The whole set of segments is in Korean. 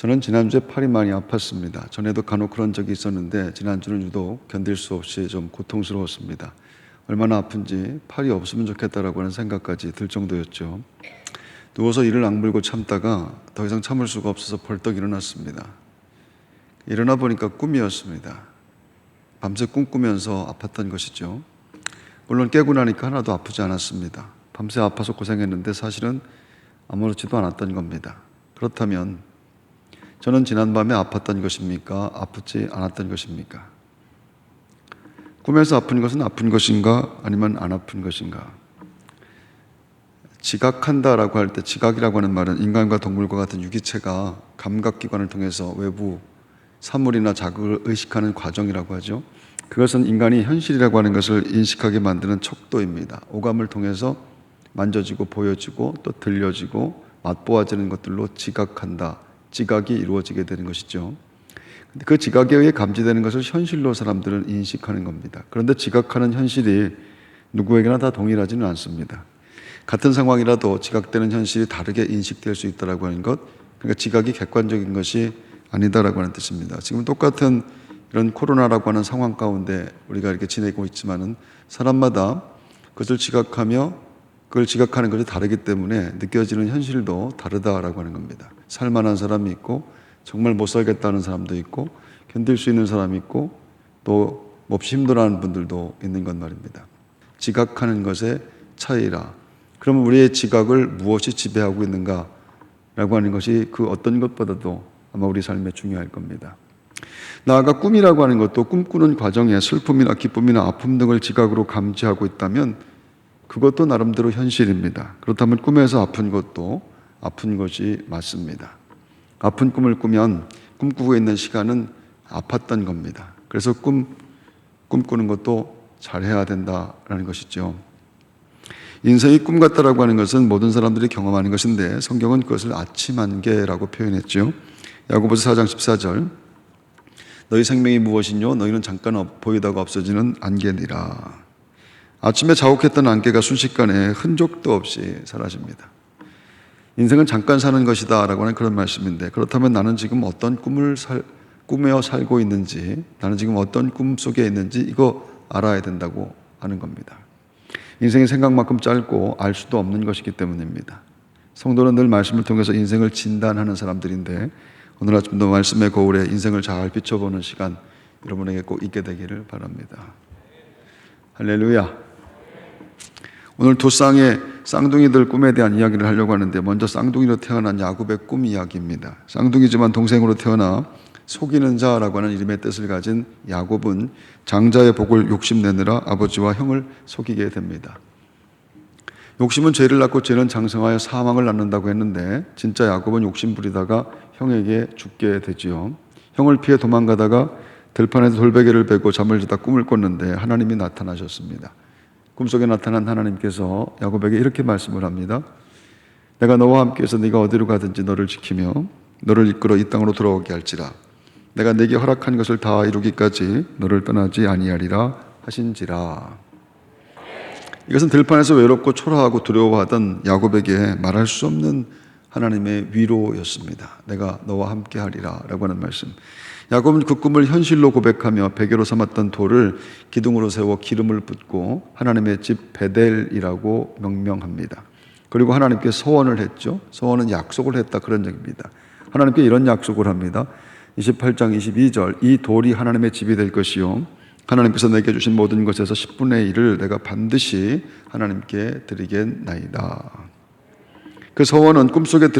저는 지난주에 팔이 많이 아팠습니다. 전에도 간혹 그런 적이 있었는데 지난주는 유독 견딜 수 없이 좀 고통스러웠습니다. 얼마나 아픈지 팔이 없으면 좋겠다라고 하는 생각까지 들 정도였죠. 누워서 이를 악물고 참다가 더 이상 참을 수가 없어서 벌떡 일어났습니다. 일어나 보니까 꿈이었습니다. 밤새 꿈꾸면서 아팠던 것이죠. 물론 깨고 나니까 하나도 아프지 않았습니다. 밤새 아파서 고생했는데 사실은 아무렇지도 않았던 겁니다. 그렇다면 저는 지난밤에 아팠던 것입니까? 아프지 않았던 것입니까? 꿈에서 아픈 것은 아픈 것인가? 아니면 안 아픈 것인가? 지각한다라고 할 때, 지각이라고 하는 말은 인간과 동물과 같은 유기체가 감각기관을 통해서 외부 사물이나 자극을 의식하는 과정이라고 하죠. 그것은 인간이 현실이라고 하는 것을 인식하게 만드는 척도입니다. 오감을 통해서 만져지고 보여지고 또 들려지고 맛보아지는 것들로 지각한다. 지각이 이루어지게 되는 것이죠. 그 지각에 의해 감지되는 것을 현실로 사람들은 인식하는 겁니다. 그런데 지각하는 현실이 누구에게나 다 동일하지는 않습니다. 같은 상황이라도 지각되는 현실이 다르게 인식될 수 있다고 하는 것, 그러니까 지각이 객관적인 것이 아니다라고 하는 뜻입니다. 지금 똑같은 이런 코로나라고 하는 상황 가운데 우리가 이렇게 지내고 있지만은 사람마다 그것을 지각하며 그걸 지각하는 것이 다르기 때문에 느껴지는 현실도 다르다라고 하는 겁니다. 살만한 사람이 있고 정말 못 살겠다는 사람도 있고 견딜 수 있는 사람이 있고 또 몹시 힘들어하는 분들도 있는 것 말입니다. 지각하는 것의 차이라. 그러면 우리의 지각을 무엇이 지배하고 있는가라고 하는 것이 그 어떤 것보다도 아마 우리 삶에 중요할 겁니다. 나아가 꿈이라고 하는 것도 꿈꾸는 과정에 슬픔이나 기쁨이나 아픔 등을 지각으로 감지하고 있다면 그것도 나름대로 현실입니다. 그렇다면 꿈에서 아픈 것도 아픈 것이 맞습니다. 아픈 꿈을 꾸면 꿈꾸고 있는 시간은 아팠던 겁니다. 그래서 꿈꾸는 것도 잘해야 된다라는 것이죠. 인생이 꿈 같다라고 하는 것은 모든 사람들이 경험하는 것인데 성경은 그것을 아침 안개라고 표현했죠. 야고보서 4장 14절 너희 생명이 무엇이뇨? 너희는 잠깐 보이다가 없어지는 안개니라. 아침에 자욱했던 안개가 순식간에 흔적도 없이 사라집니다. 인생은 잠깐 사는 것이다 라고 하는 그런 말씀인데 그렇다면 나는 지금 어떤 꿈을 꾸며 살고 있는지 나는 지금 어떤 꿈 속에 있는지 이거 알아야 된다고 하는 겁니다. 인생의 생각만큼 짧고 알 수도 없는 것이기 때문입니다. 성도는 늘 말씀을 통해서 인생을 진단하는 사람들인데 오늘 아침도 말씀의 거울에 인생을 잘 비춰보는 시간 여러분에게 꼭 있게 되기를 바랍니다. 할렐루야. 오늘 두 쌍의 쌍둥이들 꿈에 대한 이야기를 하려고 하는데 먼저 쌍둥이로 태어난 야곱의 꿈 이야기입니다. 쌍둥이지만 동생으로 태어나 속이는 자라고 하는 이름의 뜻을 가진 야곱은 장자의 복을 욕심내느라 아버지와 형을 속이게 됩니다. 욕심은 죄를 낳고 죄는 장성하여 사망을 낳는다고 했는데 진짜 야곱은 욕심 부리다가 형에게 죽게 되지요. 형을 피해 도망가다가 들판에서 돌베개를 베고 잠을 자다 꿈을 꿨는데 하나님이 나타나셨습니다. 꿈속에 나타난 하나님께서 야곱에게 이렇게 말씀을 합니다. 내가 너와 함께해서 네가 어디로 가든지 너를 지키며 너를 이끌어 이 땅으로 돌아오게 할지라. 내가 네게 허락한 것을 다 이루기까지 너를 떠나지 아니하리라 하신지라. 이것은 들판에서 외롭고 초라하고 두려워하던 야곱에게 말할 수 없는 하나님의 위로였습니다. 내가 너와 함께하리라 라고 하는 말씀. 야곱은 그 꿈을 현실로 고백하며 베개로 삼았던 돌을 기둥으로 세워 기름을 붓고 하나님의 집 베델이라고 명명합니다. 그리고 하나님께 서원을 했죠. 서원은 약속을 했다 그런 얘기입니다. 하나님께 이런 약속을 합니다. 28장 22절 이 돌이 하나님의 집이 될 것이요 하나님께서 내게 주신 모든 것에서 10분의 1을 내가 반드시 하나님께 드리겠나이다. 그 서원은 꿈속에서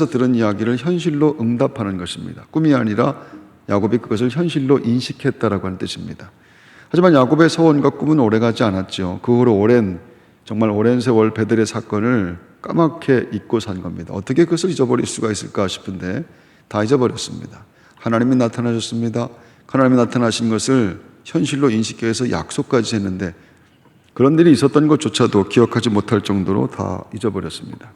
들은 이야기를 현실로 응답하는 것입니다. 꿈이 아니라 야곱이 그것을 현실로 인식했다라고 하는 뜻입니다. 하지만 야곱의 서원과 꿈은 오래가지 않았죠. 그 후로 정말 오랜 세월 베델의 사건을 까맣게 잊고 산 겁니다. 어떻게 그것을 잊어버릴 수가 있을까 싶은데 다 잊어버렸습니다. 하나님이 나타나셨습니다. 하나님이 나타나신 것을 현실로 인식해서 약속까지 했는데 그런 일이 있었던 것조차도 기억하지 못할 정도로 다 잊어버렸습니다.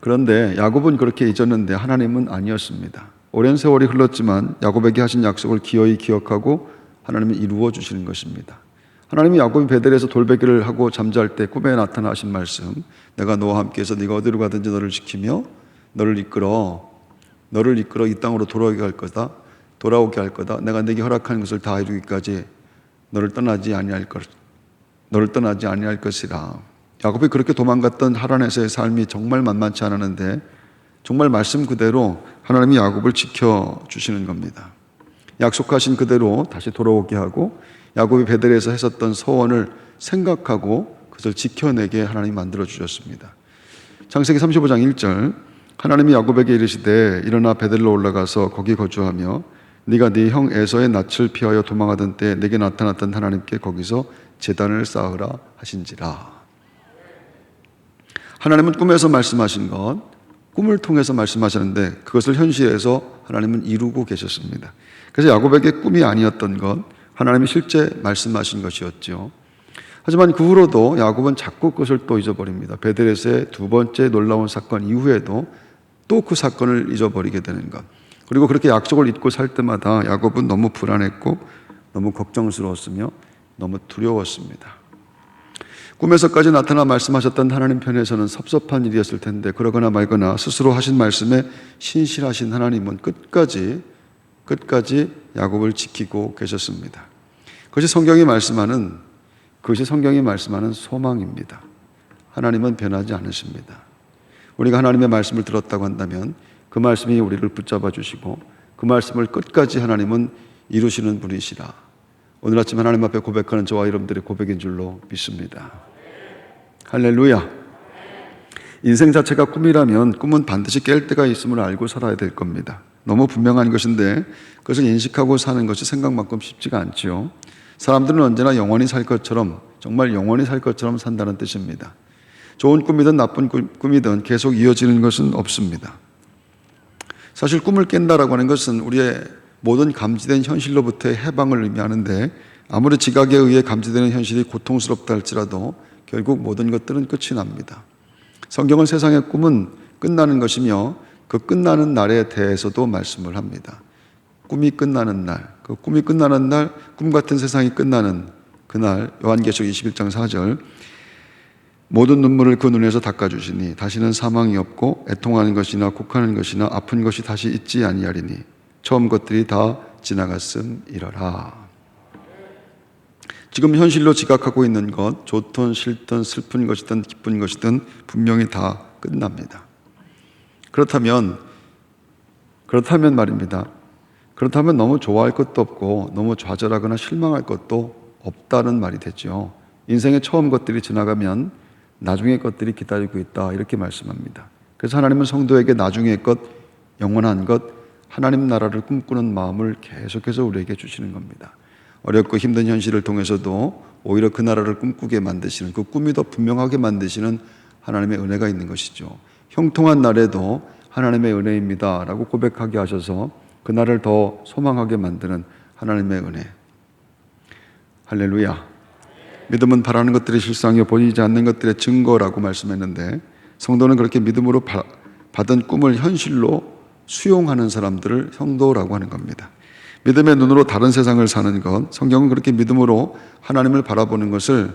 그런데 야곱은 그렇게 잊었는데 하나님은 아니었습니다. 오랜 세월이 흘렀지만 야곱에게 하신 약속을 기어이 기억하고 하나님이 이루어 주시는 것입니다. 하나님이 야곱이 베델에서 돌베개를 하고 잠잘 때 꿈에 나타나신 말씀, 내가 너와 함께해서 네가 어디로 가든지 너를 지키며 너를 이끌어 이 땅으로 돌아오게 할 거다. 내가 네게 허락한 것을 다 이루기까지 너를 떠나지 아니할 것이라. 야곱이 그렇게 도망갔던 하란에서의 삶이 정말 만만치 않았는데 정말 말씀 그대로 하나님이 야곱을 지켜주시는 겁니다. 약속하신 그대로 다시 돌아오게 하고 야곱이 베델에서 했었던 서원을 생각하고 그것을 지켜내게 하나님이 만들어주셨습니다. 창세기 35장 1절, 하나님이 야곱에게 이르시되 일어나 베델로 올라가서 거기 거주하며 네가 네 형 에서의 낯을 피하여 도망하던 때 내게 나타났던 하나님께 거기서 제단을 쌓으라 하신지라. 하나님은 꿈에서 말씀하신 것, 꿈을 통해서 말씀하셨는데 그것을 현실에서 하나님은 이루고 계셨습니다. 그래서 야곱에게 꿈이 아니었던 것, 하나님이 실제 말씀하신 것이었죠. 하지만 그 후로도 야곱은 자꾸 그것을 또 잊어버립니다. 베델에서의 두 번째 놀라운 사건 이후에도 또 그 사건을 잊어버리게 되는 것. 그리고 그렇게 약속을 잊고 살 때마다 야곱은 너무 불안했고 너무 걱정스러웠으며 너무 두려웠습니다. 꿈에서까지 나타나 말씀하셨던 하나님 편에서는 섭섭한 일이었을 텐데 그러거나 말거나 스스로 하신 말씀에 신실하신 하나님은 끝까지 야곱을 지키고 계셨습니다. 그것이 성경이 말씀하는 소망입니다. 하나님은 변하지 않으십니다. 우리가 하나님의 말씀을 들었다고 한다면 그 말씀이 우리를 붙잡아 주시고 그 말씀을 끝까지 하나님은 이루시는 분이시라. 오늘 아침 하나님 앞에 고백하는 저와 여러분들의 고백인 줄로 믿습니다. 할렐루야. 인생 자체가 꿈이라면 꿈은 반드시 깰 때가 있음을 알고 살아야 될 겁니다. 너무 분명한 것인데 그것을 인식하고 사는 것이 생각만큼 쉽지가 않지요. 사람들은 언제나 영원히 살 것처럼, 정말 영원히 살 것처럼 산다는 뜻입니다. 좋은 꿈이든 나쁜 꿈이든 계속 이어지는 것은 없습니다. 사실 꿈을 깬다라고 하는 것은 우리의 모든 감지된 현실로부터의 해방을 의미하는데 아무리 지각에 의해 감지되는 현실이 고통스럽다 할지라도 결국 모든 것들은 끝이 납니다. 성경은 세상의 꿈은 끝나는 것이며 그 끝나는 날에 대해서도 말씀을 합니다. 꿈이 끝나는 날, 그 꿈이 끝나는 날, 꿈 같은 세상이 끝나는 그날, 요한계시록 21장 4절, 모든 눈물을 그 눈에서 닦아주시니 다시는 사망이 없고 애통하는 것이나 곡하는 것이나 아픈 것이 다시 있지 아니하리니 처음 것들이 다 지나갔음이러라. 지금 현실로 지각하고 있는 것, 좋든 싫든 슬픈 것이든 기쁜 것이든 분명히 다 끝납니다. 그렇다면 말입니다. 그렇다면 너무 좋아할 것도 없고 너무 좌절하거나 실망할 것도 없다는 말이 되죠. 인생의 처음 것들이 지나가면 나중의 것들이 기다리고 있다, 이렇게 말씀합니다. 그래서 하나님은 성도에게 나중의 것, 영원한 것, 하나님 나라를 꿈꾸는 마음을 계속해서 우리에게 주시는 겁니다. 어렵고 힘든 현실을 통해서도 오히려 그 나라를 꿈꾸게 만드시는, 그 꿈이 더 분명하게 만드시는 하나님의 은혜가 있는 것이죠. 형통한 날에도 하나님의 은혜입니다 라고 고백하게 하셔서 그 날을 더 소망하게 만드는 하나님의 은혜. 할렐루야. 믿음은 바라는 것들의 실상이요 보이지 않는 것들의 증거라고 말씀했는데 성도는 그렇게 믿음으로 받은 꿈을 현실로 수용하는 사람들을 성도라고 하는 겁니다. 믿음의 눈으로 다른 세상을 사는 것, 성경은 그렇게 믿음으로 하나님을 바라보는 것을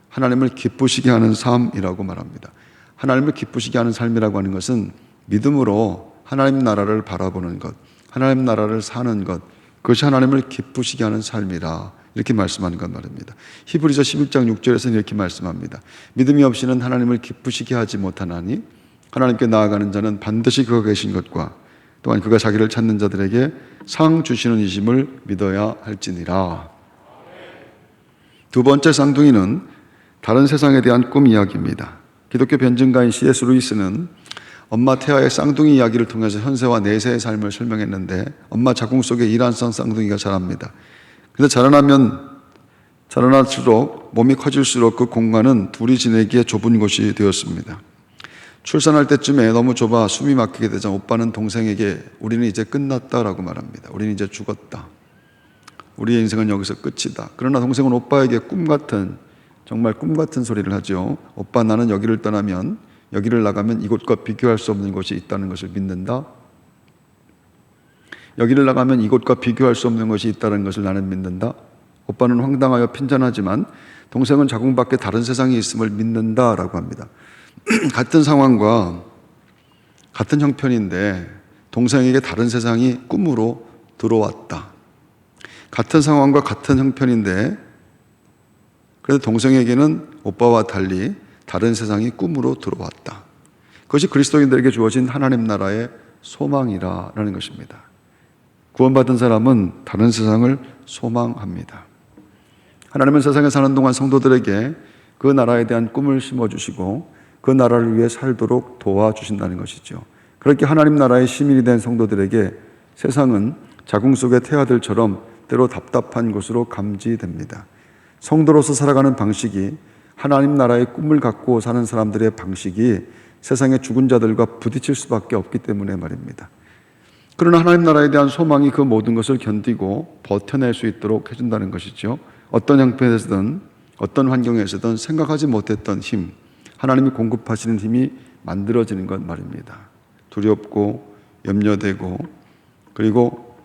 하나님을 기쁘시게 하는 삶이라고 말합니다. 하나님을 기쁘시게 하는 삶이라고 하는 것은 믿음으로 하나님 나라를 바라보는 것, 하나님 나라를 사는 것, 그것이 하나님을 기쁘시게 하는 삶이라, 이렇게 말씀하는 것 말입니다. 히브리서 11장 6절에서는 이렇게 말씀합니다. 믿음이 없이는 하나님을 기쁘시게 하지 못하나니 하나님께 나아가는 자는 반드시 그가 계신 것과 또한 그가 자기를 찾는 자들에게 상 주시는 이심을 믿어야 할지니라. 두 번째 쌍둥이는 다른 세상에 대한 꿈 이야기입니다. 기독교 변증가인 C.S. 루이스는 엄마 태아의 쌍둥이 이야기를 통해서 현세와 내세의 삶을 설명했는데 엄마 자궁 속에 이란성 쌍둥이가 자랍니다. 그래서 자라날수록 몸이 커질수록 그 공간은 둘이 지내기에 좁은 곳이 되었습니다. 출산할 때쯤에 너무 좁아 숨이 막히게 되자 오빠는 동생에게 우리는 이제 끝났다라고 말합니다. 우리는 이제 죽었다. 우리의 인생은 여기서 끝이다. 그러나 동생은 오빠에게 정말 꿈 같은 소리를 하죠. 오빠, 나는 여기를 떠나면, 여기를 나가면 이곳과 비교할 수 없는 곳이 있다는 것을 믿는다. 여기를 나가면 이곳과 비교할 수 없는 것이 있다는 것을 나는 믿는다. 오빠는 황당하여 핀잔하지만 동생은 자궁 밖에 다른 세상이 있음을 믿는다라고 합니다. 같은 상황과 같은 형편인데 동생에게 다른 세상이 꿈으로 들어왔다. 같은 상황과 같은 형편인데 그런데 동생에게는 오빠와 달리 다른 세상이 꿈으로 들어왔다. 그것이 그리스도인들에게 주어진 하나님 나라의 소망이라는 것입니다. 구원받은 사람은 다른 세상을 소망합니다. 하나님은 세상에 사는 동안 성도들에게 그 나라에 대한 꿈을 심어주시고 그 나라를 위해 살도록 도와주신다는 것이죠. 그렇게 하나님 나라의 시민이 된 성도들에게 세상은 자궁 속의 태아들처럼 때로 답답한 곳으로 감지됩니다. 성도로서 살아가는 방식이 하나님 나라의 꿈을 갖고 사는 사람들의 방식이 세상의 죽은 자들과 부딪힐 수밖에 없기 때문에 말입니다. 그러나 하나님 나라에 대한 소망이 그 모든 것을 견디고 버텨낼 수 있도록 해준다는 것이죠. 어떤 형편에서든 어떤 환경에서든 생각하지 못했던 힘, 하나님이 공급하시는 힘이 만들어지는 것 말입니다. 두렵고 염려되고 그리고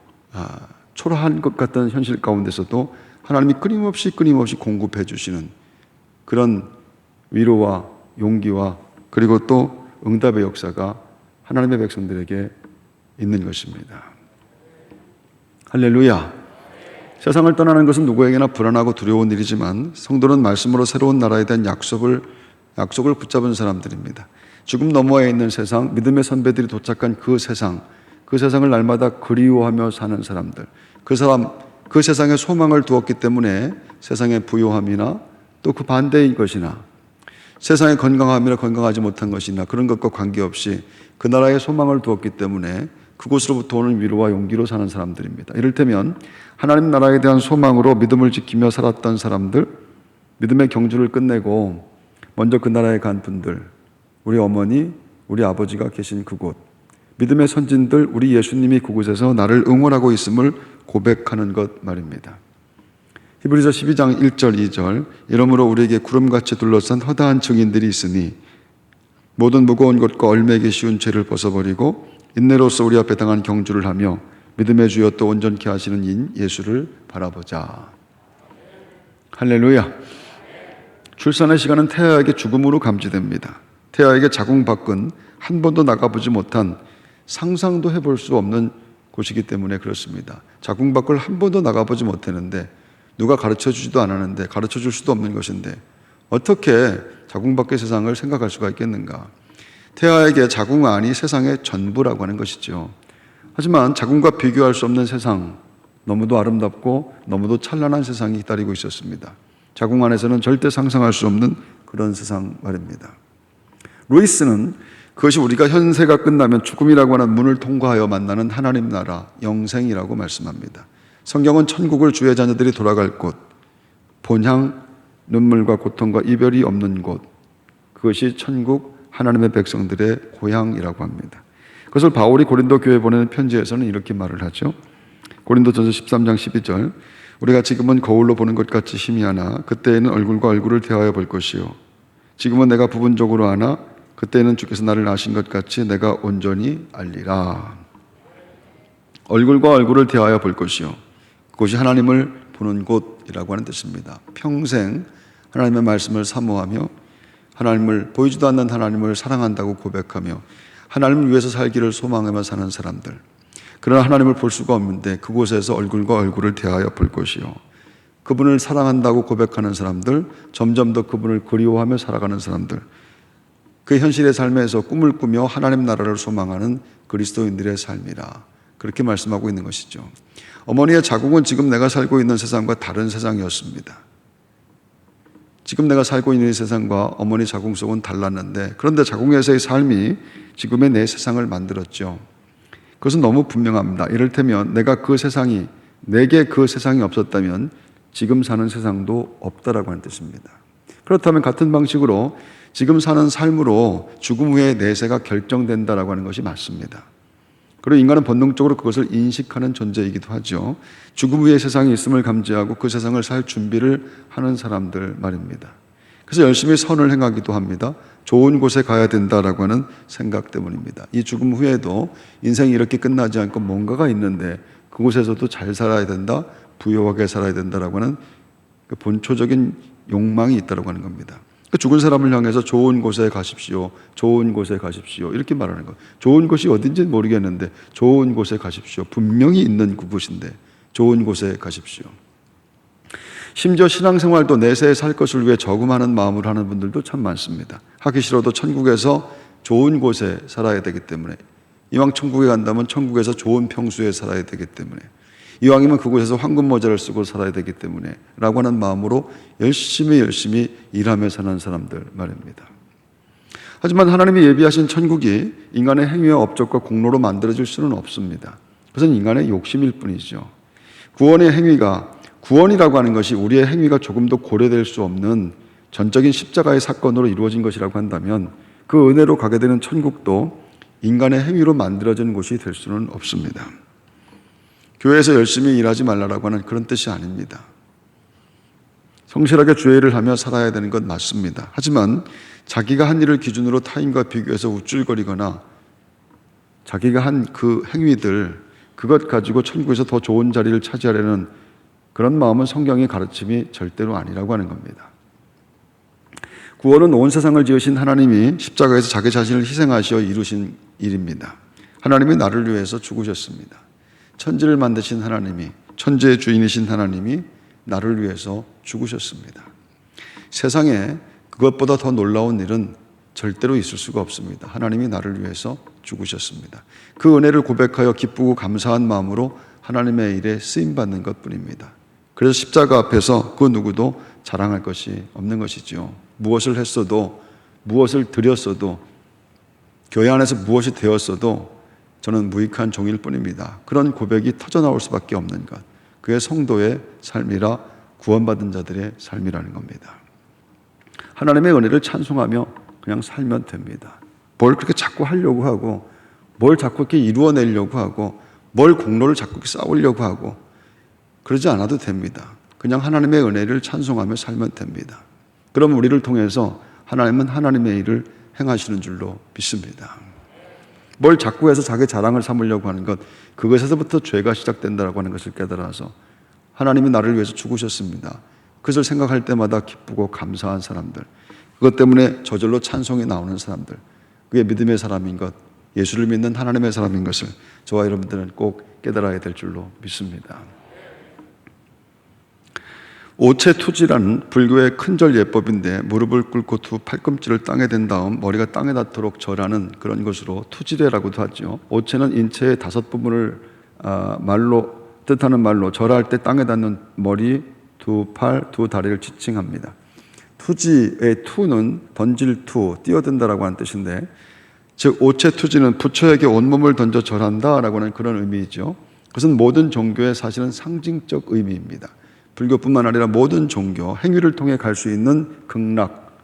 초라한 것 같은 현실 가운데서도 하나님이 끊임없이 공급해 주시는 그런 위로와 용기와 그리고 또 응답의 역사가 하나님의 백성들에게 있는 것입니다. 할렐루야. 세상을 떠나는 것은 누구에게나 불안하고 두려운 일이지만 성도는 말씀으로 새로운 나라에 대한 약속을 붙잡은 사람들입니다. 죽음 너머에 있는 세상, 믿음의 선배들이 도착한 그 세상을 날마다 그리워하며 사는 사람들, 그 세상에 소망을 두었기 때문에 세상의 부요함이나 또 그 반대인 것이나 세상의 건강함이나 건강하지 못한 것이나 그런 것과 관계없이 그 나라에 소망을 두었기 때문에 그곳으로부터 오는 위로와 용기로 사는 사람들입니다. 이를테면 하나님 나라에 대한 소망으로 믿음을 지키며 살았던 사람들, 믿음의 경주를 끝내고 먼저 그 나라에 간 분들, 우리 어머니, 우리 아버지가 계신 그곳, 믿음의 선진들, 우리 예수님이 그곳에서 나를 응원하고 있음을 고백하는 것 말입니다. 히브리서 12장 1절 2절 이러므로 우리에게 구름같이 둘러싼 허다한 증인들이 있으니 모든 무거운 것과 얼매기 쉬운 죄를 벗어버리고 인내로서 우리 앞에 당한 경주를 하며 믿음의 주여 또 온전케 하시는 인 예수를 바라보자. 할렐루야. 출산의 시간은 태아에게 죽음으로 감지됩니다. 태아에게 자궁 밖은 한 번도 나가보지 못한 상상도 해볼 수 없는 곳이기 때문에 그렇습니다. 자궁 밖을 한 번도 나가보지 못했는데 누가 가르쳐주지도 않았는데 가르쳐줄 수도 없는 것인데 어떻게 자궁 밖의 세상을 생각할 수가 있겠는가. 태아에게 자궁 안이 세상의 전부라고 하는 것이죠. 하지만 자궁과 비교할 수 없는 세상, 너무도 아름답고 너무도 찬란한 세상이 기다리고 있었습니다. 자궁 안에서는 절대 상상할 수 없는 그런 세상 말입니다. 루이스는 그것이 우리가 현세가 끝나면 죽음이라고 하는 문을 통과하여 만나는 하나님 나라, 영생이라고 말씀합니다. 성경은 천국을 주의 자녀들이 돌아갈 곳, 본향, 눈물과 고통과 이별이 없는 곳, 그것이 천국 하나님의 백성들의 고향이라고 합니다. 그것을 바울이 고린도 교회에 보내는 편지에서는 이렇게 말을 하죠. 고린도전서 13장 12절 우리가 지금은 거울로 보는 것 같이 희미하나 그때에는 얼굴과 얼굴을 대하여 볼 것이요 지금은 내가 부분적으로 아나 그때에는 주께서 나를 아신 것 같이 내가 온전히 알리라. 얼굴과 얼굴을 대하여 볼 것이요 그것이 하나님을 보는 곳이라고 하는 뜻입니다. 평생 하나님의 말씀을 사모하며 하나님을 보이지도 않는 하나님을 사랑한다고 고백하며 하나님을 위해서 살기를 소망하며 사는 사람들, 그러나 하나님을 볼 수가 없는데 그곳에서 얼굴과 얼굴을 대하여 볼 것이요 그분을 사랑한다고 고백하는 사람들, 점점 더 그분을 그리워하며 살아가는 사람들, 그 현실의 삶에서 꿈을 꾸며 하나님 나라를 소망하는 그리스도인들의 삶이라 그렇게 말씀하고 있는 것이죠. 어머니의 자궁은 지금 내가 살고 있는 세상과 다른 세상이었습니다. 지금 내가 살고 있는 세상과 어머니 자궁 속은 달랐는데 그런데 자궁에서의 삶이 지금의 내 세상을 만들었죠. 그것은 너무 분명합니다. 이를테면 내게 그 세상이 없었다면 지금 사는 세상도 없다라고 하는 뜻입니다. 그렇다면 같은 방식으로 지금 사는 삶으로 죽음 후의 내세가 결정된다라고 하는 것이 맞습니다. 그리고 인간은 본능적으로 그것을 인식하는 존재이기도 하죠. 죽음 후의 세상이 있음을 감지하고 그 세상을 살 준비를 하는 사람들 말입니다. 그래서 열심히 선을 행하기도 합니다. 좋은 곳에 가야 된다라고 하는 생각 때문입니다. 이 죽음 후에도 인생이 이렇게 끝나지 않고 뭔가가 있는데 그곳에서도 잘 살아야 된다, 부유하게 살아야 된다라고 하는 그 본초적인 욕망이 있다고 하는 겁니다. 죽은 사람을 향해서 좋은 곳에 가십시오. 좋은 곳에 가십시오. 이렇게 말하는 거예요. 좋은 곳이 어딘지는 모르겠는데 좋은 곳에 가십시오. 분명히 있는 그곳인데 좋은 곳에 가십시오. 심지어 신앙생활도 내세에 살 것을 위해 저금하는 마음으로 하는 분들도 참 많습니다. 하기 싫어도 천국에서 좋은 곳에 살아야 되기 때문에, 이왕 천국에 간다면 천국에서 좋은 평수에 살아야 되기 때문에, 이왕이면 그곳에서 황금 모자를 쓰고 살아야 되기 때문에 라고 하는 마음으로 열심히 일하며 사는 사람들 말입니다. 하지만 하나님이 예비하신 천국이 인간의 행위와 업적과 공로로 만들어질 수는 없습니다. 그것은 인간의 욕심일 뿐이죠. 구원의 행위가, 구원이라고 하는 것이 우리의 행위가 조금도 고려될 수 없는 전적인 십자가의 사건으로 이루어진 것이라고 한다면 그 은혜로 가게 되는 천국도 인간의 행위로 만들어진 곳이 될 수는 없습니다. 교회에서 열심히 일하지 말라라고 하는 그런 뜻이 아닙니다. 성실하게 주의 일을 하며 살아야 되는 건 맞습니다. 하지만 자기가 한 일을 기준으로 타인과 비교해서 우쭐거리거나 자기가 한 그 행위들, 그것 가지고 천국에서 더 좋은 자리를 차지하려는 그런 마음은 성경의 가르침이 절대로 아니라고 하는 겁니다. 구원은 온 세상을 지으신 하나님이 십자가에서 자기 자신을 희생하시어 이루신 일입니다. 하나님이 나를 위해서 죽으셨습니다. 천지를 만드신 하나님이, 천지의 주인이신 하나님이 나를 위해서 죽으셨습니다. 세상에 그것보다 더 놀라운 일은 절대로 있을 수가 없습니다. 하나님이 나를 위해서 죽으셨습니다. 그 은혜를 고백하여 기쁘고 감사한 마음으로 하나님의 일에 쓰임받는 것뿐입니다. 그래서 십자가 앞에서 그 누구도 자랑할 것이 없는 것이죠. 무엇을 했어도, 무엇을 드렸어도, 교회 안에서 무엇이 되었어도 저는 무익한 종일 뿐입니다. 그런 고백이 터져나올 수밖에 없는 것, 그게 성도의 삶이라, 구원받은 자들의 삶이라는 겁니다. 하나님의 은혜를 찬송하며 그냥 살면 됩니다. 뭘 그렇게 자꾸 하려고 하고, 뭘 자꾸 이렇게 이루어내려고 하고, 뭘 공로를 자꾸 이렇게 쌓으려고 하고 그러지 않아도 됩니다. 그냥 하나님의 은혜를 찬송하며 살면 됩니다. 그럼 우리를 통해서 하나님은 하나님의 일을 행하시는 줄로 믿습니다. 뭘 자꾸 해서 자기 자랑을 삼으려고 하는 것, 그것에서부터 죄가 시작된다고 하는 것을 깨달아서 하나님이 나를 위해서 죽으셨습니다. 그것을 생각할 때마다 기쁘고 감사한 사람들, 그것 때문에 저절로 찬송이 나오는 사람들, 그게 믿음의 사람인 것, 예수를 믿는 하나님의 사람인 것을 저와 여러분들은 꼭 깨달아야 될 줄로 믿습니다. 오체투지라는 불교의 큰절 예법인데, 무릎을 꿇고 두 팔꿈치를 땅에 댄 다음 머리가 땅에 닿도록 절하는 그런 것으로 투지례라고도 하죠. 오체는 인체의 5부분을 말로 뜻하는 말로 절할 때 땅에 닿는 머리, 두 팔, 두 다리를 지칭합니다. 투지의 투는 던질 투, 뛰어든다라고 하는 뜻인데, 즉 오체투지는 부처에게 온몸을 던져 절한다라고 하는 그런 의미이죠. 그것은 모든 종교의 사실은 상징적 의미입니다. 불교뿐만 아니라 모든 종교, 행위를 통해 갈 수 있는 극락,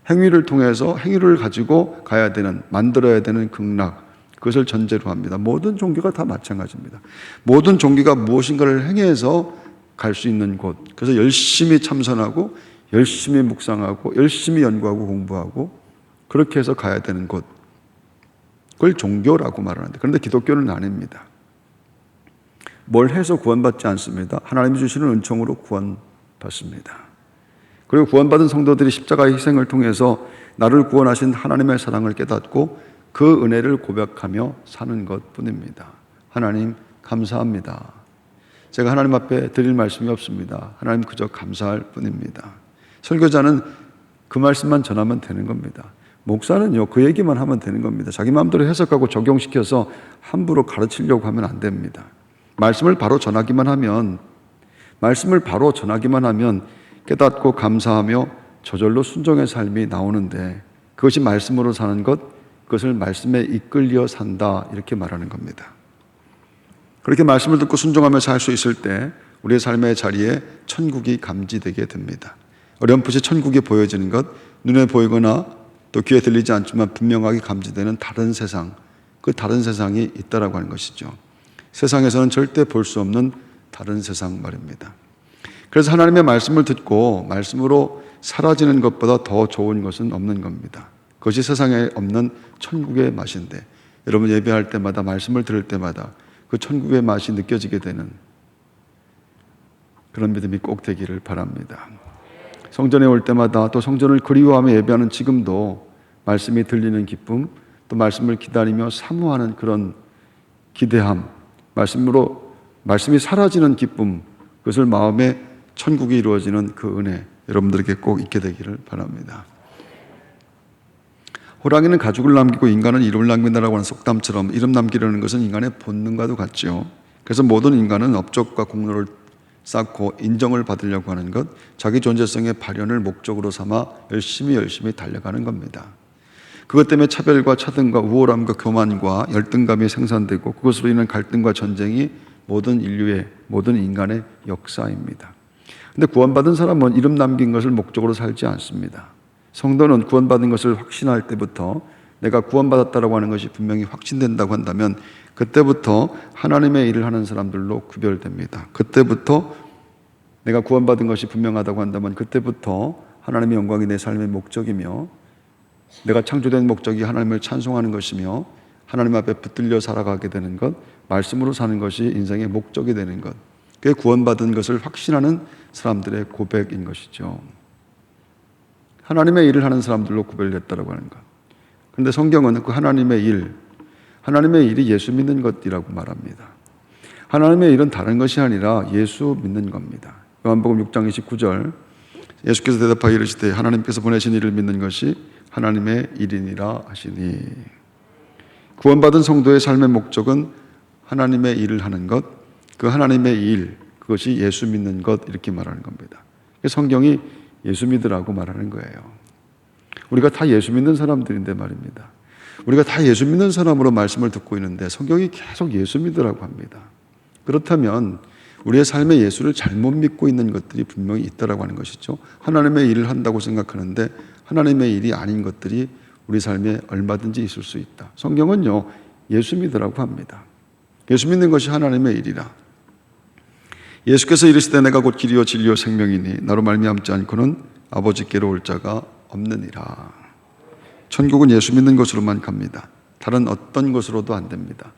행위를 통해서 행위를 가지고 가야 되는, 만들어야 되는 극락, 그것을 전제로 합니다. 모든 종교가 다 마찬가지입니다. 모든 종교가 무엇인가를 행해서 갈 수 있는 곳, 그래서 열심히 참선하고 열심히 묵상하고 열심히 연구하고 공부하고 그렇게 해서 가야 되는 곳, 그걸 종교라고 말하는데, 그런데 기독교는 아닙니다. 뭘 해서 구원받지 않습니다. 하나님이 주시는 은총으로 구원받습니다. 그리고 구원받은 성도들이 십자가의 희생을 통해서 나를 구원하신 하나님의 사랑을 깨닫고 그 은혜를 고백하며 사는 것뿐입니다. 하나님 감사합니다. 제가 하나님 앞에 드릴 말씀이 없습니다. 하나님 그저 감사할 뿐입니다. 설교자는 그 말씀만 전하면 되는 겁니다. 목사는요, 그 얘기만 하면 되는 겁니다. 자기 마음대로 해석하고 적용시켜서 함부로 가르치려고 하면 안 됩니다. 말씀을 바로 전하기만 하면 깨닫고 감사하며 저절로 순종의 삶이 나오는데, 그것이 말씀으로 사는 것, 그것을 말씀에 이끌려 산다, 이렇게 말하는 겁니다. 그렇게 말씀을 듣고 순종하며 살 수 있을 때 우리의 삶의 자리에 천국이 감지되게 됩니다. 어렴풋이 천국이 보여지는 것, 눈에 보이거나 또 귀에 들리지 않지만 분명하게 감지되는 다른 세상, 그 다른 세상이 있다라고 하는 것이죠. 세상에서는 절대 볼 수 없는 다른 세상 말입니다. 그래서 하나님의 말씀을 듣고 말씀으로 사라지는 것보다 더 좋은 것은 없는 겁니다. 그것이 세상에 없는 천국의 맛인데, 여러분 예배할 때마다, 말씀을 들을 때마다 그 천국의 맛이 느껴지게 되는 그런 믿음이 꼭 되기를 바랍니다. 성전에 올 때마다 또 성전을 그리워하며 예배하는 지금도 말씀이 들리는 기쁨, 또 말씀을 기다리며 사모하는 그런 기대함, 말씀이 사라지는 기쁨, 그것을 마음에 천국이 이루어지는 그 은혜, 여러분들에게 꼭 있게 되기를 바랍니다. 호랑이는 가죽을 남기고 인간은 이름을 남긴다라고 하는 속담처럼 이름 남기려는 것은 인간의 본능과도 같죠. 그래서 모든 인간은 업적과 공로를 쌓고 인정을 받으려고 하는 것, 자기 존재성의 발현을 목적으로 삼아 열심히 달려가는 겁니다. 그것 때문에 차별과 차등과 우월함과 교만과 열등감이 생산되고 그것으로 인한 갈등과 전쟁이 모든 인류의, 모든 인간의 역사입니다. 근데 구원받은 사람은 이름 남긴 것을 목적으로 살지 않습니다. 성도는 구원받은 것을 확신할 때부터 내가 구원받았다라고 하는 것이 분명히 확신된다고 한다면 그때부터 하나님의 일을 하는 사람들로 구별됩니다. 그때부터 내가 구원받은 것이 분명하다고 한다면 그때부터 하나님의 영광이 내 삶의 목적이며 내가 창조된 목적이 하나님을 찬송하는 것이며 하나님 앞에 붙들려 살아가게 되는 것, 말씀으로 사는 것이 인생의 목적이 되는 것, 그게 구원받은 것을 확신하는 사람들의 고백인 것이죠. 하나님의 일을 하는 사람들로 구별됐다고 하는 것. 그런데 성경은 그 하나님의 일이 예수 믿는 것이라고 말합니다. 하나님의 일은 다른 것이 아니라 예수 믿는 겁니다. 요한복음 6장 29절, 예수께서 대답하여 이르시되 하나님께서 보내신 이를 믿는 것이 하나님의 일이니라 하시니. 구원받은 성도의 삶의 목적은 하나님의 일을 하는 것, 그 하나님의 일, 그것이 예수 믿는 것, 이렇게 말하는 겁니다. 성경이 예수 믿으라고 말하는 거예요. 우리가 다 예수 믿는 사람들인데 말입니다. 우리가 다 예수 믿는 사람으로 말씀을 듣고 있는데 성경이 계속 예수 믿으라고 합니다. 그렇다면 우리의 삶에 예수를 잘못 믿고 있는 것들이 분명히 있다라고 하는 것이죠. 하나님의 일을 한다고 생각하는데 하나님의 일이 아닌 것들이 우리 삶에 얼마든지 있을 수 있다. 성경은요, 예수 믿으라고 합니다. 예수 믿는 것이 하나님의 일이라. 예수께서 이르시되 내가 곧 길이요 진리요 생명이니 나로 말미암지 않고는 아버지께로 올 자가 없느니라. 천국은 예수 믿는 것으로만 갑니다. 다른 어떤 것으로도 안 됩니다.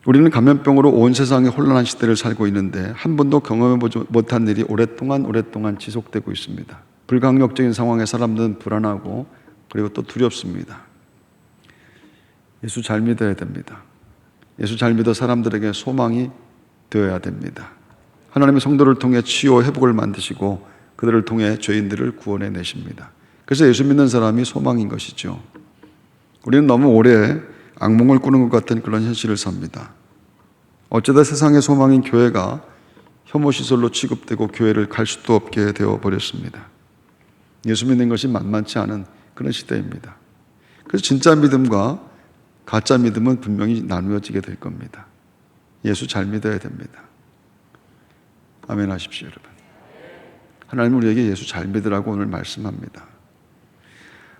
우리는 감염병으로 온 세상에 혼란한 시대를 살고 있는데 한 번도 경험해보지 못한 일이 오랫동안 지속되고 있습니다. 불강력적인 상황에 사람들은 불안하고 그리고 또 두렵습니다. 예수 잘 믿어야 됩니다. 예수 잘 믿어 사람들에게 소망이 되어야 됩니다. 하나님의 성도를 통해 치유 회복을 만드시고 그들을 통해 죄인들을 구원해 내십니다. 그래서 예수 믿는 사람이 소망인 것이죠. 우리는 너무 오래 악몽을 꾸는 것 같은 그런 현실을 삽니다. 어쩌다 세상의 소망인 교회가 혐오시설로 취급되고 교회를 갈 수도 없게 되어버렸습니다. 예수 믿는 것이 만만치 않은 그런 시대입니다. 그래서 진짜 믿음과 가짜 믿음은 분명히 나누어지게 될 겁니다. 예수 잘 믿어야 됩니다. 아멘 하십시오, 여러분. 하나님은 우리에게 예수 잘 믿으라고 오늘 말씀합니다.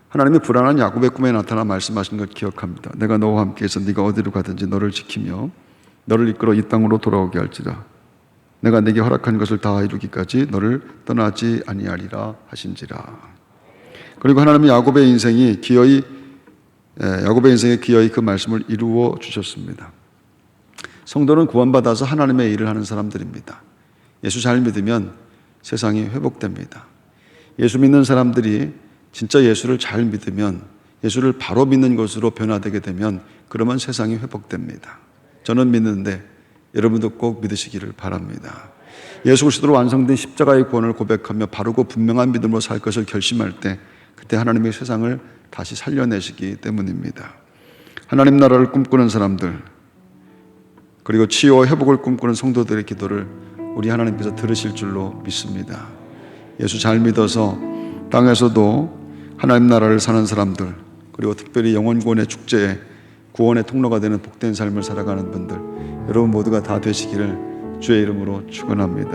하나님이 불안한 야곱의 꿈에 나타나 말씀하신 것 기억합니다. 내가 너와 함께해서 네가 어디로 가든지 너를 지키며 너를 이끌어 이 땅으로 돌아오게 할지라. 내가 네게 허락한 것을 다 이루기까지 너를 떠나지 아니하리라 하신지라. 그리고 하나님이 야곱의 인생에 기어이 그 말씀을 이루어 주셨습니다. 성도는 구원받아서 하나님의 일을 하는 사람들입니다. 예수 잘 믿으면 세상이 회복됩니다. 예수 믿는 사람들이 진짜 예수를 잘 믿으면, 예수를 바로 믿는 것으로 변화되게 되면 그러면 세상이 회복됩니다. 저는 믿는데 여러분도 꼭 믿으시기를 바랍니다. 예수 그리스도로 완성된 십자가의 구원을 고백하며 바르고 분명한 믿음으로 살 것을 결심할 때 그때 하나님의 세상을 다시 살려내시기 때문입니다. 하나님 나라를 꿈꾸는 사람들, 그리고 치유와 회복을 꿈꾸는 성도들의 기도를 우리 하나님께서 들으실 줄로 믿습니다. 예수 잘 믿어서 땅에서도 하나님 나라를 사는 사람들, 그리고 특별히 영혼구원의 축제에 구원의 통로가 되는 복된 삶을 살아가는 분들, 여러분 모두가 다 되시기를 주의 이름으로 축원합니다.